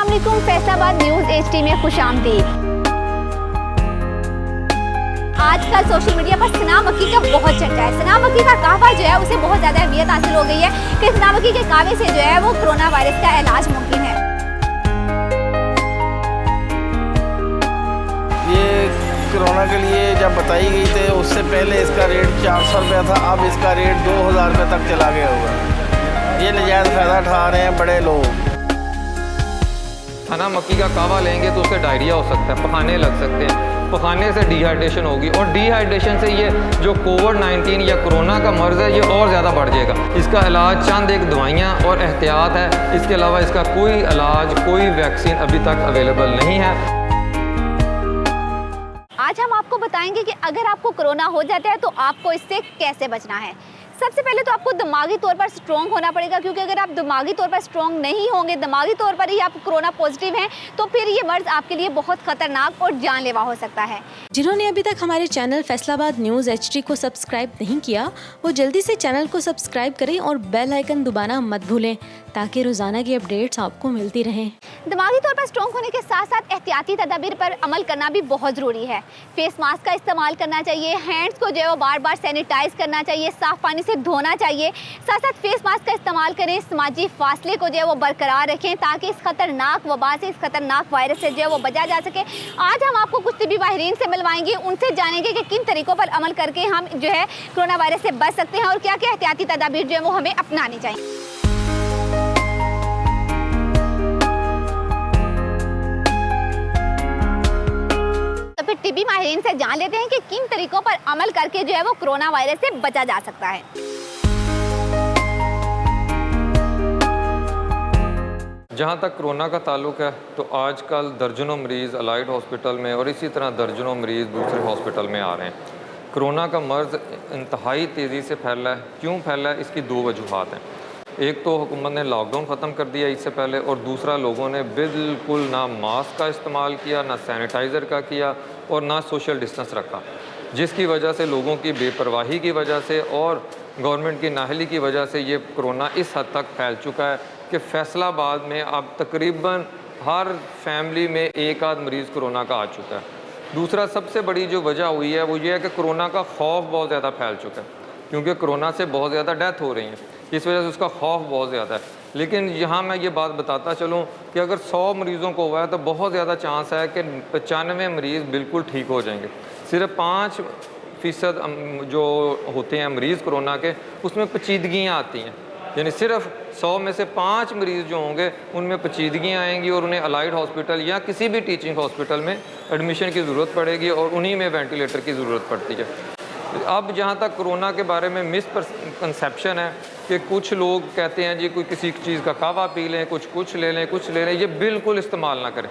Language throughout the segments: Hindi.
अस्सलामुअलैकुम, फैसलाबाद न्यूज़ एचडी में खुशामदीद। आजकल सोशल मीडिया पर सना मक्की का बहुत चर्चा है। सना मक्की का कहवा जो है उसे बहुत ज़्यादा अहमियत हासिल हो गई है कि सना मक्की के कहवे से जो है वो कोरोना वायरस का इलाज मुमकिन है। ये कोरोना के लिए जब बताई गई थी उससे पहले इसका रेट 400 रुपया था, अब इसका रेट 2000 रुपये तक चला गया हुआ। ये नजायज़ फ़ायदा उठा रहे हैं बड़े लोग। सना मक्की का कहवा लेंगे तो उससे डायरिया हो सकता है, पखाने लग सकते हैं, पखाने से डिहाइड्रेशन होगी और डिहाइड्रेशन से ये जो कोविड-19 या कोरोना का मर्ज़ है ये और ज़्यादा बढ़ जाएगा। इसका इलाज चंद एक दवाइयाँ और एहतियात है, इसके अलावा इसका कोई इलाज, कोई वैक्सीन अभी तक अवेलेबल नहीं है। आज हम आपको बताएंगे कि अगर आपको कोरोना हो जाता है तो आपको इससे कैसे बचना है। सबसे पहले तो आपको दिमागी तौर पर स्ट्रॉन्ग होना पड़ेगा, क्योंकि अगर आप दिमागी तौर पर स्ट्रॉन्ग नहीं होंगे, दिमागी तौर पर ही आप कोरोना पॉजिटिव हैं, तो फिर ये मर्ज आपके लिए बहुत खतरनाक और जानलेवा हो सकता है। जिन्होंने अभी तक हमारे चैनल फैसलाबाद न्यूज़ एचडी को सब्सक्राइब नहीं किया, वो जल्दी से चैनल को सब्सक्राइब करें और बेल आइकन दबाना मत भूलें ताकि रोज़ाना की अपडेट्स आपको मिलती रहें। दिमागी तौर पर स्ट्रॉन्ग होने के साथ साथ एहतियाती तदाबीर पर अमल करना भी बहुत ज़रूरी है। फेस मास्क का इस्तेमाल करना चाहिए, हैंड्स को जो है वो बार बार सैनिटाइज करना चाहिए, साफ़ पानी से धोना चाहिए। साथ साथ फेस मास्क का इस्तेमाल करें, समाजी फासले को जो है वो बरकरार रखें ताकि इस खतरनाक वबा से, इस खतरनाक वायरस से जो है वो बचा जा सके। आज हम आपको कुछ तिब्बी माहिरीन से मिलवाएंगे, उनसे जानेंगे कि किन तरीक़ों पर अमल करके हम जो है कोरोना वायरस से बच सकते हैं और क्या क्या एहतियाती तदाबीर जो है वो हमें अपनानी चाहिए। फिर टिब्बी माहिरीन से जान लेते हैं कि किन तरीकों पर अमल करके जो है वो कोरोना वायरस से बचा जा सकता है। जहाँ तक कोरोना का ताल्लुक है तो आजकल दर्जनों मरीज़ अलाइड हॉस्पिटल में और इसी तरह दर्जनों मरीज़ दूसरे हॉस्पिटल में आ रहे हैं। कोरोना का मर्ज़ इंतहाई तेज़ी से फैला है। क्यों फैला है, इसकी दो वजूहात हैं। एक तो हुकूमत ने लॉकडाउन ख़त्म कर दिया इससे पहले, और दूसरा लोगों ने बिल्कुल ना मास्क का इस्तेमाल किया, ना सैनिटाइज़र का किया और ना सोशल डिस्टेंस रखा, जिसकी वजह से लोगों की बेपरवाही की वजह से और गवर्नमेंट की नाअहली की वजह से ये कोरोना इस हद तक फैल चुका है कि फैसलाबाद में अब तकरीबन हर फैमिली में एक आध मरीज़ कोरोना का आ चुका है। दूसरा सबसे बड़ी जो वजह हुई है वो ये है कि कोरोना का खौफ बहुत ज़्यादा फैल चुका है, क्योंकि कोरोना से बहुत ज़्यादा डेथ हो रही हैं, इस वजह से उसका खौफ बहुत ज़्यादा है। लेकिन यहाँ मैं ये बात बताता चलूँ कि अगर 100 मरीज़ों को हुआ है तो बहुत ज़्यादा चांस है कि 95 मरीज़ बिल्कुल ठीक हो जाएंगे। सिर्फ 5% जो होते हैं मरीज़ कोरोना के, उसमें पेचीदगियाँ आती हैं, यानी सिर्फ 100 में से 5 मरीज़ जो होंगे उनमें पेचीदगियाँ आएंगी और उन्हें अलाइड हॉस्पिटल या किसी भी टीचिंग हॉस्पिटल में एडमिशन की ज़रूरत पड़ेगी और उन्हीं में वेंटिलेटर की ज़रूरत पड़ती है। अब जहाँ तक कोरोना के बारे में मिसकंसेप्शन है कि कुछ लोग कहते हैं जी कोई किसी चीज़ का कहवा पी लें, कुछ ले लें, ये बिल्कुल इस्तेमाल ना करें।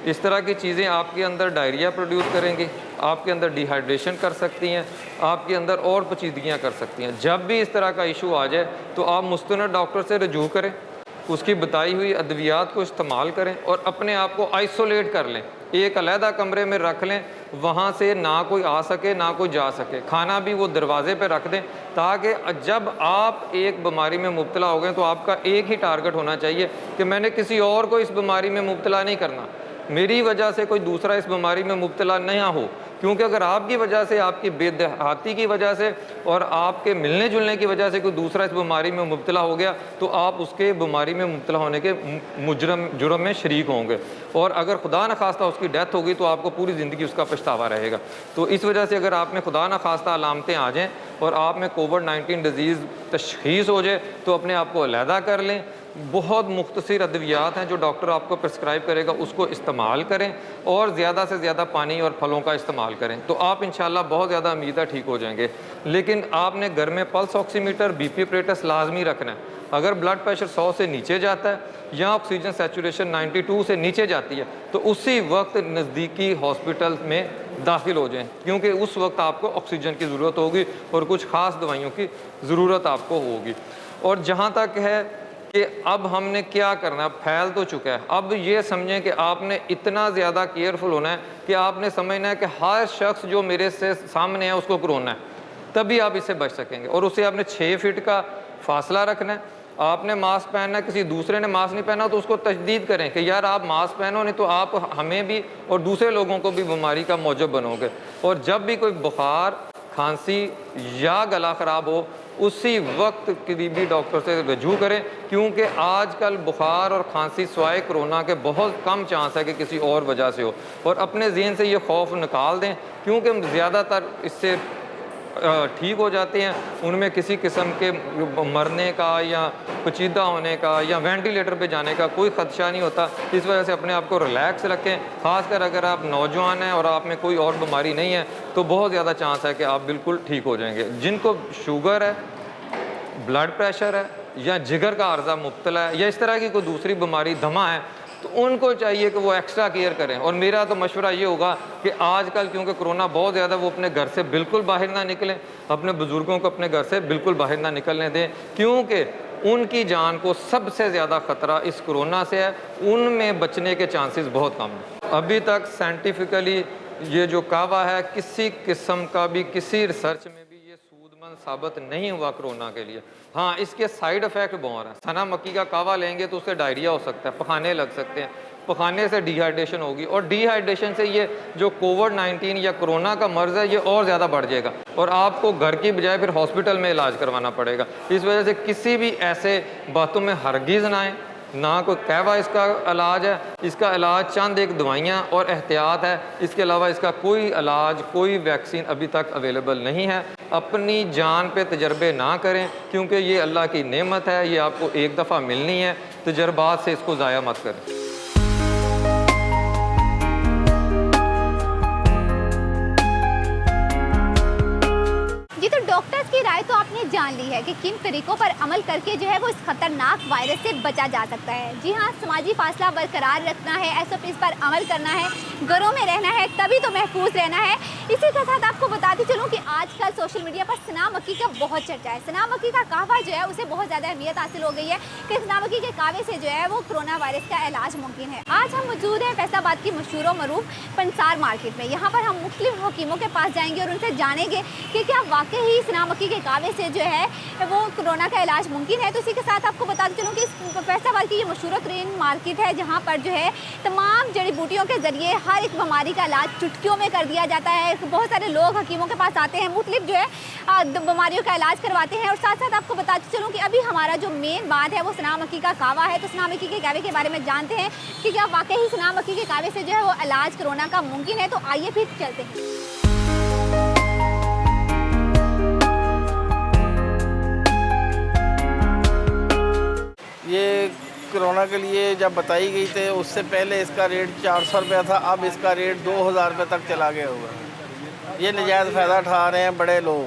इस तरह की चीज़ें आपके अंदर डायरिया प्रोड्यूस करेंगी, आपके अंदर डिहाइड्रेशन कर सकती हैं, आपके अंदर और पेचीदगियाँ कर सकती हैं। जब भी इस तरह का इशू आ जाए तो आप मुस्तनद डॉक्टर से रजू करें, उसकी बताई हुई अद्वियात को इस्तेमाल करें और अपने आप को आइसोलेट कर लें, एक अलहदा कमरे में रख लें, वहाँ से ना कोई आ सके ना कोई जा सके। खाना भी वो दरवाजे पे रख दें ताकि जब आप एक बीमारी में मुब्तला हो गए तो आपका एक ही टारगेट होना चाहिए कि मैंने किसी और को इस बीमारी में मुब्तला नहीं करना, मेरी वजह से कोई दूसरा इस बीमारी में मुब्तला नहीं हो। क्योंकि अगर आपकी वजह से, आपकी बेदहाती की वजह से और आपके मिलने जुलने की वजह से कोई दूसरा इस बीमारी में मुब्तला हो गया तो आप उसके बीमारी में मुब्तला होने के जुर्म में शरीक होंगे, और अगर खुदा न खास्ता उसकी डेथ होगी तो आपको पूरी ज़िंदगी उसका पछतावा रहेगा। तो इस वजह से अगर आप में खुदा न खास्ता अलामतें आ जाएँ और आप में कोविड-19 डिज़ीज़ तशख़ीस हो जाए तो अपने आप को अलहदा कर लें। बहुत मुख्तसर अद्वियात हैं जो डॉक्टर आपको प्रिस्क्राइब करेगा, उसको इस्तेमाल करें और ज़्यादा से ज़्यादा पानी और फलों का इस्तेमाल करें तो आप इंशाल्लाह बहुत ज़्यादा उम्मीद है ठीक हो जाएंगे। लेकिन आपने घर में पल्स ऑक्सीमीटर, BP अपरेटस लाजमी रखना है। अगर ब्लड प्रेशर 100 से नीचे जाता है या ऑक्सीजन सैचुरेशन 92 से नीचे जाती है तो उसी वक्त नज़दीकी हॉस्पिटल में दाखिल हो जाएं, क्योंकि उस वक्त आपको ऑक्सीजन की ज़रूरत होगी और कुछ ख़ास दवाइयों की ज़रूरत आपको होगी। और जहाँ तक है कि अब हमने क्या करना है, फैल तो चुका है, अब ये समझें कि आपने इतना ज़्यादा केयरफुल होना है कि आपने समझना है कि हर शख्स जो मेरे से सामने है उसको कोरोना है, तभी आप इससे बच सकेंगे। और उससे आपने 6 फीट का फासला रखना है, आपने मास्क पहनना है, किसी दूसरे ने मास्क नहीं पहना तो उसको तजदीद करें कि यार आप मास्क पहनो, नहीं तो आप हमें भी और दूसरे लोगों को भी बीमारी का मौजब बनोगे। और जब भी कोई बुखार, खांसी या गला ख़राब हो, उसी वक्त करीबी डॉक्टर से रजू करें, क्योंकि आजकल बुखार और खांसी सिवाय कोरोना के बहुत कम चांस है कि किसी और वजह से हो। और अपने ज़हन से ये खौफ निकाल दें, क्योंकि ज़्यादातर इससे ठीक हो जाते हैं, उनमें किसी किस्म के मरने का या पेचीदा होने का या वेंटिलेटर पे जाने का कोई ख़दशा नहीं होता। इस वजह से अपने आप को रिलैक्स रखें। ख़ासकर अगर आप नौजवान हैं और आप में कोई और बीमारी नहीं है तो बहुत ज़्यादा चांस है कि आप बिल्कुल ठीक हो जाएंगे। जिनको शुगर है, ब्लड प्रेशर है या जिगर का अर्जा मुब्तला है या इस तरह की कोई दूसरी बीमारी दमा है, तो उनको चाहिए कि वो एक्स्ट्रा केयर करें। और मेरा तो मशवरा ये होगा कि आजकल क्योंकि कोरोना बहुत ज़्यादा, वो अपने घर से बिल्कुल बाहर ना निकलें, अपने बुज़ुर्गों को अपने घर से बिल्कुल बाहर ना निकलने दें, क्योंकि उनकी जान को सबसे ज़्यादा ख़तरा इस कोरोना से है। उनमें बचने के चांसेस बहुत कम हैं। अभी तक साइंटिफिकली ये जो कावा है, किसी किस्म का भी किसी रिसर्च में भी ये सूदमंद साबित नहीं हुआ कोरोना के लिए। हाँ, इसके साइड इफ़ेक्ट बहुत हैं। सना मक्की का कावा लेंगे तो उससे डायरिया हो सकता है, पखाने लग सकते हैं, पखाने से डिहाइड्रेशन होगी और डिहाइड्रेशन से ये जो कोविड-19 या कोरोना का मर्ज़ है ये और ज़्यादा बढ़ जाएगा और आपको घर की बजाय फिर हॉस्पिटल में इलाज करवाना पड़ेगा। इस वजह से किसी भी ऐसे बातों में हरगिज़ ना आए। ना कोई कहवा इसका इलाज है, इसका इलाज चंद एक दवाइयाँ और एहतियात है, इसके अलावा इसका कोई इलाज, कोई वैक्सीन अभी तक अवेलेबल नहीं है। अपनी जान पे तजर्बे ना करें, क्योंकि ये अल्लाह की नेमत है, ये आपको एक दफ़ा मिलनी है। तजर्बात से इसको ज़ाया मत करें। जी, तो डॉक्टर्स की राय तो आपने जान ली है कि किन तरीकों पर अमल करके जो है वो इस खतरनाक वायरस से बचा जा सकता है। जी हाँ, समाजी फासला बरकरार रखना है, SOPs पर अमल करना है, घरों में रहना है, तभी तो महफूज रहना है। इसी के साथ आपको बताती चलूँ कि आजकल सोशल मीडिया पर सना मक्की का बहुत चर्चा है। सना मक्की का कहवा जो है उसे बहुत ज़्यादा अहमियत हासिल हो गई है कि सना मक्की के कहवे से जो है वो कोरोना वायरस का इलाज मुमकिन है। आज हम मौजूद हैं फैसलाबाद की मशहूर व मरूफ पंसार मार्केट में। यहाँ पर हम मुख्तलिफ हकीमों के पास जाएंगे और उनसे जानेंगे कि क्या वाकई ही सना मक्की के कहवे से जो है वो कोरोना का इलाज मुमकिन है। तो इसी के साथ आपको बताते चलूँ कि फैसलाबाद की ये मशहूर तरीन मार्केट है, जहाँ पर जो है तमाम जड़ी बूटियों के ज़रिए हर एक बीमारी का इलाज चुटकियों में कर दिया जाता है। बहुत सारे लोग हकीमों के पास आते हैं, मुख्तलिफ जो है बीमारियों का इलाज करवाते हैं। और साथ साथ आपको बताते चलूँ कि अभी हमारा जो मेन बात है वो सना मक्की का कहवा है। तो सना मक्की के कहवे के बारे में जानते हैं कि क्या वाकई ही सना मक्की के कहवे से जो है वो इलाज कोरोना का मुमकिन है। तो आइए फिर चलते हैं। ये कोरोना के लिए जब बताई गई थी उससे पहले इसका रेट 400 रुपया था, अब इसका रेट 2000 रुपये तक चला गया हुआ है। ये नजायज़ फ़ायदा उठा रहे हैं बड़े लोग,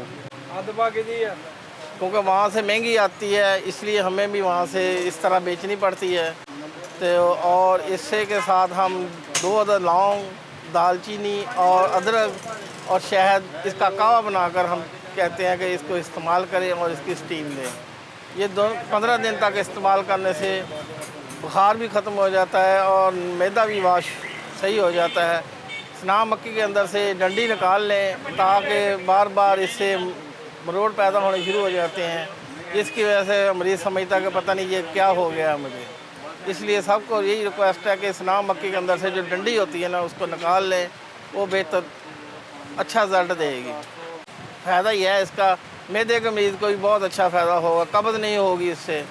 क्योंकि वहाँ से महंगी आती है, इसलिए हमें भी वहाँ से इस तरह बेचनी पड़ती है। तो और इससे के साथ हम 2 अदद लौंग, दालचीनी और अदरक और शहद इसका कहवा बनाकर हम कहते हैं कि इसको इस्तेमाल करें और इसकी स्टीम लें। ये 15 दिन तक इस्तेमाल करने से बुखार भी ख़त्म हो जाता है और मैदा भी वाश सही हो जाता है। सना मक्की के अंदर से डंडी निकाल लें ताकि बार बार इससे मरोड़ पैदा होने शुरू हो जाते हैं, जिसकी वजह से मरीज़ समझता है कि पता नहीं ये क्या हो गया है मुझे। इसलिए सबको यही रिक्वेस्ट है कि सना मक्की के अंदर से जो डंडी होती है ना उसको निकाल लें, वो बेहतर अच्छा रिजल्ट देगी। फ़ायदा यह है इसका, मैदे के मरीज़ को भी बहुत अच्छा फ़ायदा होगा, कब्ज़ नहीं होगी इससे।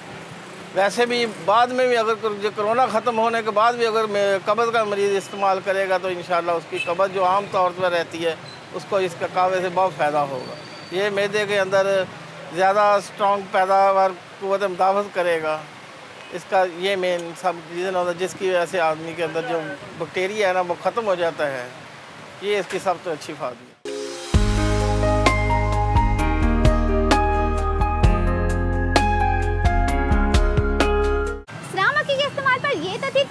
वैसे भी बाद में भी अगर जो कोरोना ख़त्म होने के बाद भी अगर कब्ज़ का मरीज़ इस्तेमाल करेगा तो इंशाल्लाह उसकी कब्ज़ जो आम तौर पर रहती है उसको इसका कहवे से बहुत फ़ायदा होगा। ये मैदे के अंदर ज़्यादा स्ट्रॉन्ग पैदावार क़ुव्वत मुदाफ़त करेगा। इसका ये मेन सब रीज़न होता है जिसकी वजह से आदमी के अंदर जो बैक्टीरिया है ना वो ख़त्म हो जाता है। ये इसकी सबसे अच्छी फ़ायदा है।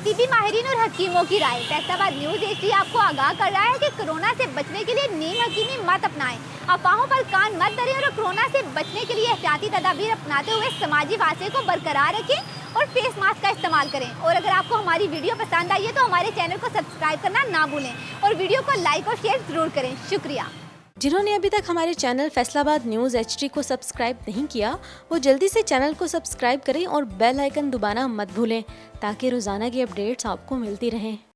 टीबी माहिरीन और हकीमों की राय। फैसलाबाद न्यूज़ HD आपको आगाह कर रहा है कि कोरोना से बचने के लिए नीम हकीमी मत अपनाएं, अफवाहों पर कान मत धरें और कोरोना से बचने के लिए एहतियाती तदाबीर अपनाते हुए समाजी फासले को बरकरार रखें और फेस मास्क का इस्तेमाल करें। और अगर आपको हमारी वीडियो पसंद आई है तो हमारे चैनल को सब्सक्राइब करना ना भूलें और वीडियो को लाइक और शेयर ज़रूर करें। शुक्रिया। जिन्होंने अभी तक हमारे चैनल फैसलाबाद न्यूज़ HD को सब्सक्राइब नहीं किया, वो जल्दी से चैनल को सब्सक्राइब करें और बेल आइकन दबाना मत भूलें ताकि रोज़ाना की अपडेट्स आपको मिलती रहें।